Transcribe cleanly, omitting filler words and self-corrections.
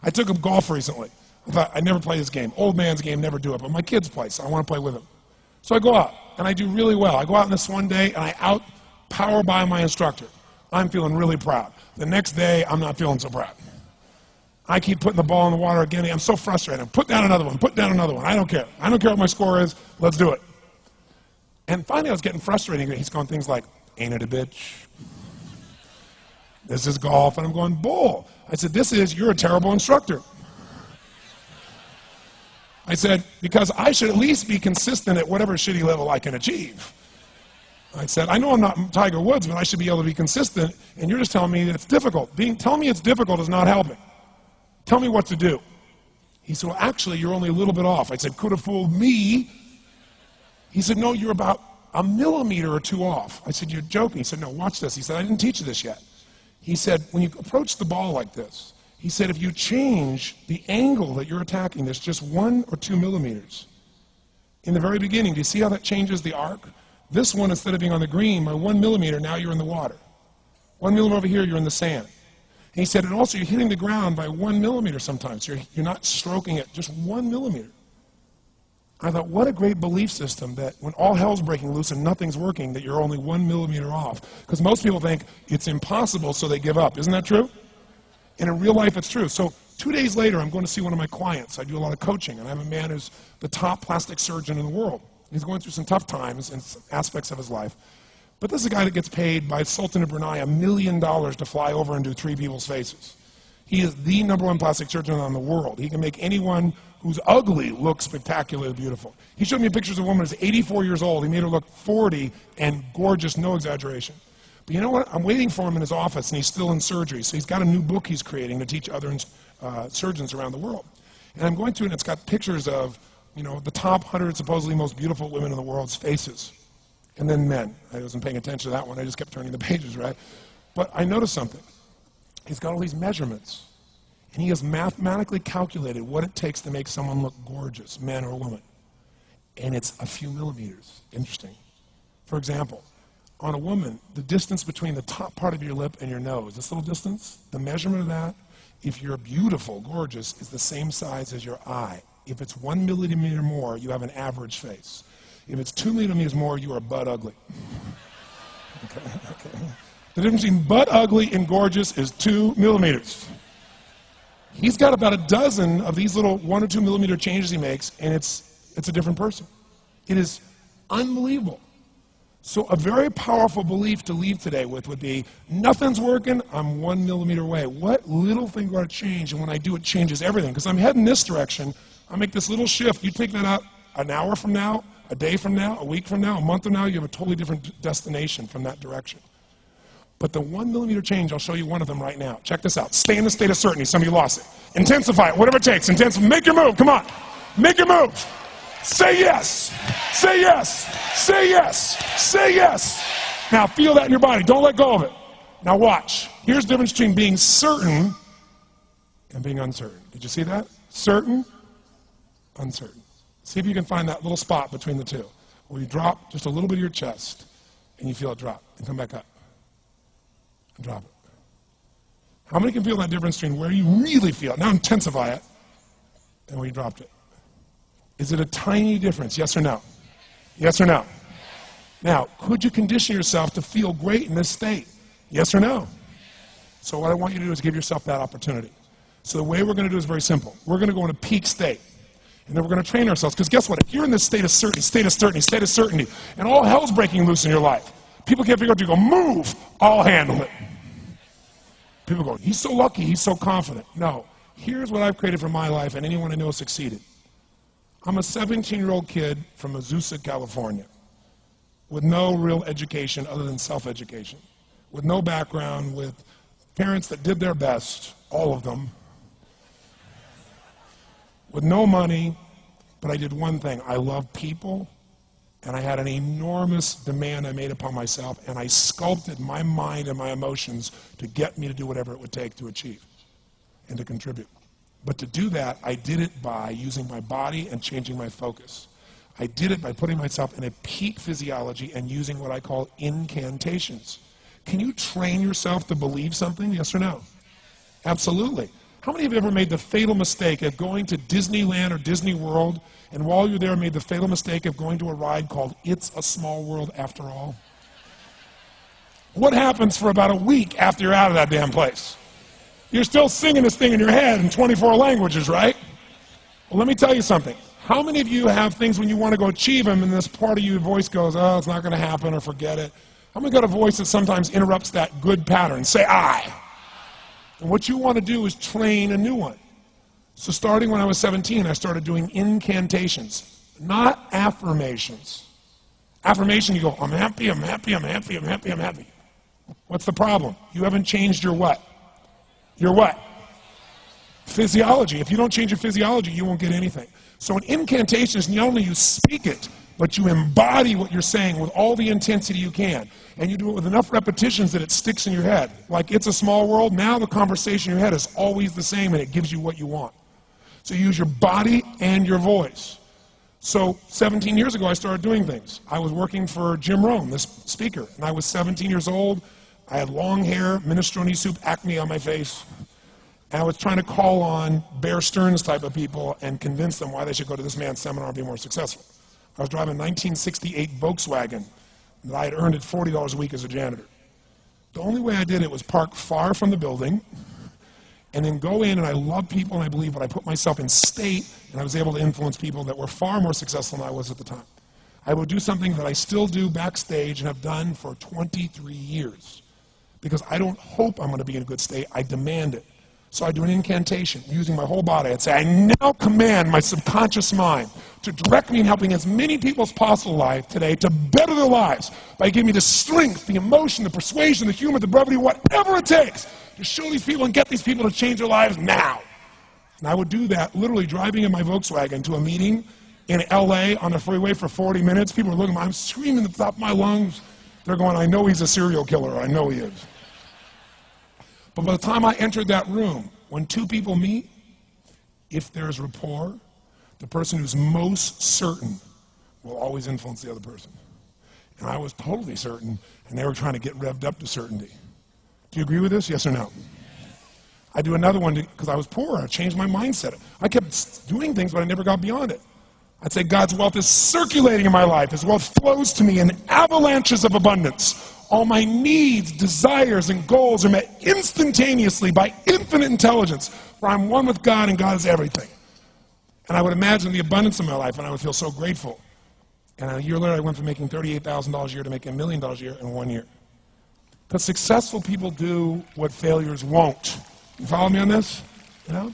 I took him golf recently. I thought, I'd never play this game. Old man's game, never do it, but my kids play, so I want to play with them. So I go out, and I do really well. I go out on this one day, and I out-power by my instructor. I'm feeling really proud. The next day, I'm not feeling so proud. I keep putting the ball in the water again. I'm so frustrated. Put down another one. Put down another one. I don't care. I don't care what my score is. Let's do it. And finally, I was getting frustrated. He's going things like, ain't it a bitch? This is golf. And I'm going, bull. I said, you're a terrible instructor. I said, because I should at least be consistent at whatever shitty level I can achieve. I said, I know I'm not Tiger Woods, but I should be able to be consistent, and you're just telling me it's difficult. Telling me it's difficult is not helping. Tell me what to do. He said, well, actually, you're only a little bit off. I said, could have fooled me. He said, no, you're about a millimeter or two off. I said, you're joking. He said, no, watch this. He said, I didn't teach you this yet. He said, when you approach the ball like this, he said, if you change the angle that you're attacking this just 1 or 2 millimeters, in the very beginning, do you see how that changes the arc? This one, instead of being on the green, by 1 millimeter, now you're in the water. 1 millimeter over here, you're in the sand. And he said, and also you're hitting the ground by 1 millimeter sometimes. You're not stroking it, just 1 millimeter. I thought, what a great belief system that when all hell's breaking loose and nothing's working, that you're only 1 millimeter off. Because most people think it's impossible, so they give up. Isn't that true? And in real life, it's true. So 2 days later, I'm going to see one of my clients. I do a lot of coaching, and I have a man who's the top plastic surgeon in the world. He's going through some tough times in aspects of his life. But this is a guy that gets paid by Sultan of Brunei $1 million to fly over and do 3 people's faces. He is the #1 plastic surgeon in the world. He can make anyone who's ugly look spectacularly beautiful. He showed me pictures of a woman who's 84 years old. He made her look 40 and gorgeous, no exaggeration. But you know what? I'm waiting for him in his office, and he's still in surgery. So he's got a new book he's creating to teach other surgeons around the world. And I'm going through it, and it's got pictures of the top 100 supposedly most beautiful women in the world's faces. And then men. I wasn't paying attention to that one. I just kept turning the pages, right? But I noticed something. He's got all these measurements. And he has mathematically calculated what it takes to make someone look gorgeous, man or woman. And it's a few millimeters. Interesting. For example, on a woman, the distance between the top part of your lip and your nose, this little distance, the measurement of that, if you're beautiful, gorgeous, is the same size as your eye. If it's 1 millimeter more, you have an average face. If it's 2 millimeters more, you are butt ugly. Okay. The difference between butt ugly and gorgeous is 2 millimeters. He's got about a dozen of these little 1 or 2 millimeter changes he makes, and it's a different person. It is unbelievable. So a very powerful belief to leave today with would be, nothing's working, I'm 1 millimeter away. What little thing do I change? And when I do, it changes everything. Because I'm heading this direction, I make this little shift. You take that out an hour from now, a day from now, a week from now, a month from now, you have a totally different destination from that direction. But the 1 millimeter change, I'll show you one of them right now. Check this out. Stay in the state of certainty. Some of you lost it. Intensify it, whatever it takes. Make your move. Come on. Make your move. Say yes. Say yes. Say yes. Say yes. Now feel that in your body. Don't let go of it. Now watch. Here's the difference between being certain and being uncertain. Did you see that? Certain, uncertain. See if you can find that little spot between the two, where you drop just a little bit of your chest, and you feel it drop, and come back up, and drop it. How many can feel that difference between where you really feel it, now intensify it, and where you dropped it? Is it a tiny difference, yes or no? Yes or no? Now, could you condition yourself to feel great in this state? Yes or no? So what I want you to do is give yourself that opportunity. So the way we're going to do is very simple. We're going to go in a peak state. And then we're going to train ourselves. Because guess what? If you're in this state of certainty, and all hell's breaking loose in your life, people can't figure out, you go, move, I'll handle it. People go, he's so lucky, he's so confident. No. Here's what I've created for my life, and anyone I know has succeeded. I'm a 17-year-old kid from Azusa, California, with no real education other than self-education, with no background, with parents that did their best, all of them, with no money, but I did one thing. I loved people, and I had an enormous demand I made upon myself, and I sculpted my mind and my emotions to get me to do whatever it would take to achieve and to contribute. But to do that, I did it by using my body and changing my focus. I did it by putting myself in a peak physiology and using what I call incantations. Can you train yourself to believe something, yes or no? Absolutely. How How many of you ever made the fatal mistake of going to Disneyland or Disney World, and while you're there made the fatal mistake of going to a ride called It's a Small World After All? What happens for about a week after you're out of that damn place? You're still singing this thing in your head in 24 languages, right? Well, let me tell you something. How many of you have things when you want to go achieve them and this part of your voice goes, oh, it's not going to happen, or forget it? How many got a voice that sometimes interrupts that good pattern? Say I. And what you want to do is train a new one. So starting when I was 17, I started doing incantations, not affirmations. Affirmation, you go, I'm happy, I'm happy, I'm happy, I'm happy, I'm happy. What's the problem? You haven't changed your what? Your what? Physiology. If you don't change your physiology, you won't get anything. So an incantation is not only you speak it, but you embody what you're saying with all the intensity you can. And you do it with enough repetitions that it sticks in your head. Like It's a Small World, now the conversation in your head is always the same and it gives you what you want. So you use your body and your voice. So 17 years ago, I started doing things. I was working for Jim Rohn, this speaker, and I was 17 years old. I had long hair, minestrone soup, acne on my face. And I was trying to call on Bear Stearns type of people and convince them why they should go to this man's seminar and be more successful. I was driving a 1968 Volkswagen that I had earned at $40 a week as a janitor. The only way I did it was park far from the building and then go in, and I love people and I believe, but I put myself in state, and I was able to influence people that were far more successful than I was at the time. I would do something that I still do backstage and have done for 23 years because I don't hope I'm going to be in a good state, I demand it. So I do an incantation using my whole body. I'd say, I now command my subconscious mind to direct me in helping as many people as possible alive today to better their lives by giving me the strength, the emotion, the persuasion, the humor, the brevity, whatever it takes to show these people and get these people to change their lives now. And I would do that literally driving in my Volkswagen to a meeting in LA on the freeway for 40 minutes. People are looking at me, I'm screaming at the top of my lungs. They're going, I know he's a serial killer, I know he is. But by the time I entered that room, when two people meet, if there's rapport, the person who's most certain will always influence the other person. And I was totally certain, and they were trying to get revved up to certainty. Do you agree with this, yes or no? I do another one because I was poor. I changed my mindset. I kept doing things, but I never got beyond it. I'd say God's wealth is circulating in my life. His wealth flows to me in avalanches of abundance. All my needs, desires, and goals are met instantaneously by infinite intelligence, for I'm one with God and God is everything. And I would imagine the abundance of my life, and I would feel so grateful. And a year later, I went from making $38,000 a year to making $1 million a year in 1 year. Because successful people do what failures won't. You follow me on this? You know?